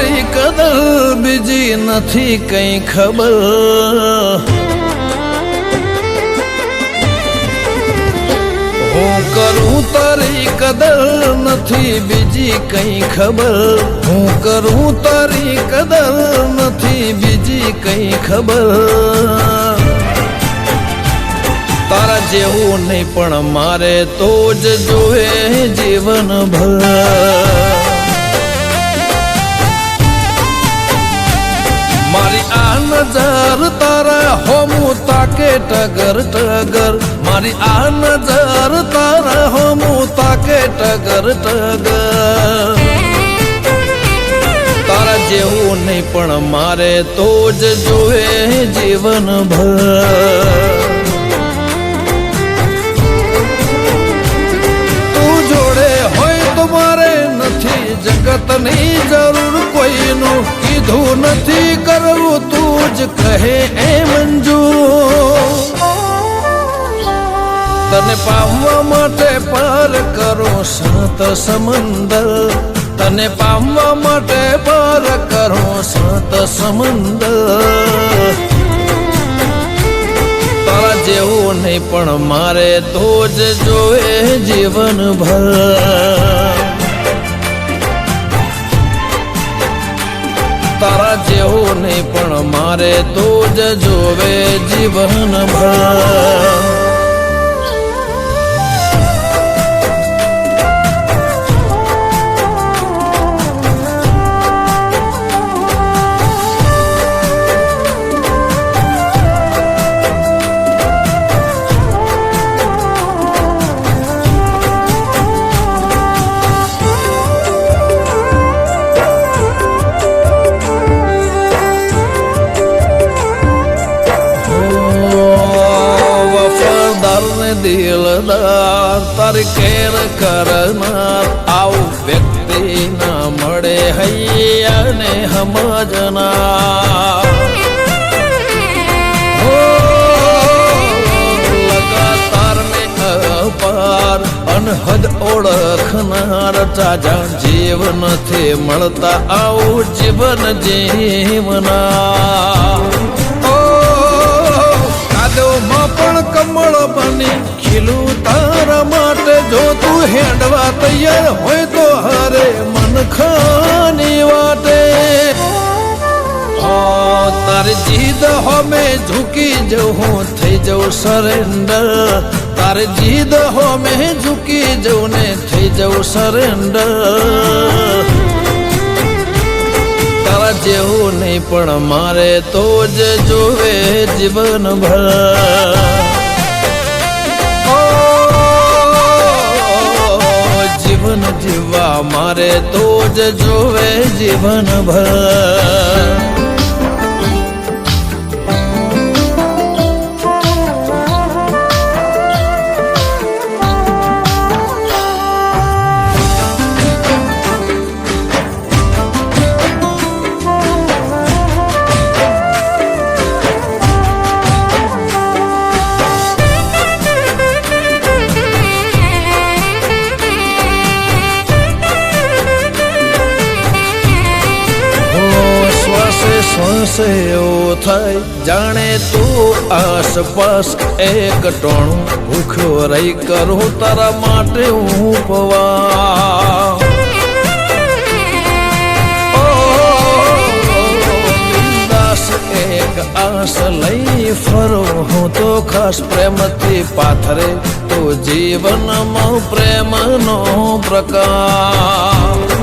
તારી કદર બીજી નથી કઈ ખબર હું કરું તારી કદર નથી બીજી કઈ ખબર હું કરું તારી કદર નથી બીજી કઈ ખબર તારા જેવું નહીં પણ મારે તો જ જોવે જીવનભર મારી આ નજર તારા હોમું તાકે ટગર ટગર મારી આ નજર તારા હોમું તાકે ટગર ટગર તારા જેવું નહીં પણ મારે તો જ જોવે જીવનભર જગતની જરૂર કોઈનું કીધું નથી કરવું તું જ કહે એ મંજૂર તને પામવા માટે પાર કરો સાત સમંદર તને પામવા માટે પાર કરો સાત સમંદર તારા જેવું નહીં પણ મારે તો જ જોવે જીવનભર તારા જેવું નહીં પણ મારે તો જ જોવે જીવનભર દિલદાર તારી કેર કરનાર આવું વ્યક્તિ ના મળે હૈયાને સમજનાર લગાતાર ને અપાર અનહદ ઓળખનાર ચાજા જીવ નથી મળતા આવું જીવન જીવનાર કાદવમાં પણ કમળ બની ખીલું તારા માટે જો તું હેડવા તૈયાર હોય તો હરે મન ખાની વાટે તારી જીદ હોમે ઝૂકી જવું થઈ જવું સરેન્ડર તારી જીદ હોમે ઝૂકી જવું ને થઈ જવું સરેન્ડર તારા જેવું નહીં પણ મારે તો જ જોવે જીવનભર જીવન જીવવા મારે તો જ જોવે જીવનભર શ્વાસે એવું થાય જાણે તું આસપાસ એક ટોણું ભૂખ્યો રહી કરું તારા માટે હું પવા દાસ એક આસ લઈ ફરો હું તો ખાસ પ્રેમથી પાથરે તો જીવનમાં પ્રેમનો પ્રકાર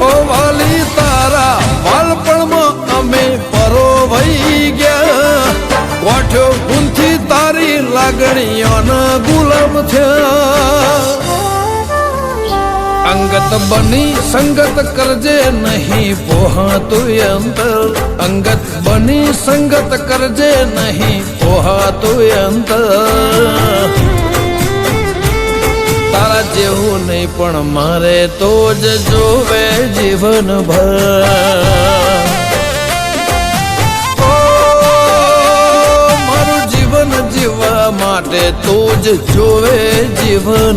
ઓ વાલી તારા વાલપણમાં અમે પરોવાઈ ગયા કોઠ્યો ગુંથી તારી લાગણીઓના ગુલામ થયા અંગત બની સંગત કરજે નહીં પોહાતું અંતર અંગત બની સંગત કરજે નહીં પોહાતું અંતર તારા જેવું નહીં પણ મારે તો જ જોવે જીવનભર મારું જીવન જીવવા માટે તો જ જોવે જીવન